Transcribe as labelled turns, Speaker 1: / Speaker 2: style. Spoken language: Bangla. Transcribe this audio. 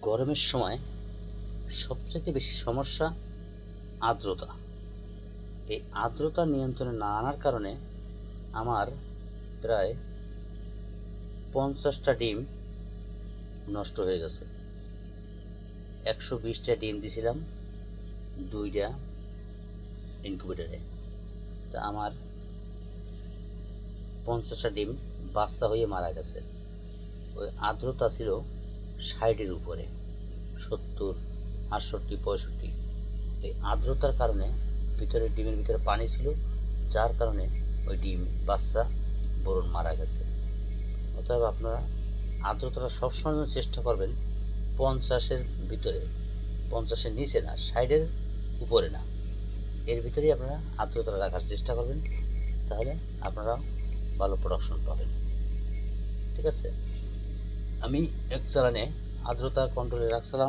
Speaker 1: গরমের সময় সবচেয়ে বেশি সমস্যা আর্দ্রতা। এই আর্দ্রতা নিয়ন্ত্রণে না আনার কারণে আমার প্রায় 50টা ডিম নষ্ট হয়ে গেছে। 120টা ডিম দিছিলাম 2টা ইনকিউবেটরে, তা আমার 50টা ডিম বাচ্চা হয়ে মারা গেছে। ওই আর্দ্রতা ছিল 60-এর উপরে, 70, 68, 65। এই আর্দ্রতার কারণে ডিমের ভিতরে পানি ছিল, যার কারণে ওই ডিম বাচ্চা বোরন মারা গেছে। অতএব আপনারা আর্দ্রতাটা সবসময় চেষ্টা করবেন 50-এর ভিতরে, 50-এর নিচে না, 60-এর উপরে না, এর ভিতরেই আপনারা আর্দ্রতাটা রাখার চেষ্টা করবেন, তাহলে আপনারা ভালো প্রোডাকশন পাবেন। ঠিক আছে, আমি এক চালানে আর্দ্রতা কন্ট্রোলে রাখছিলাম।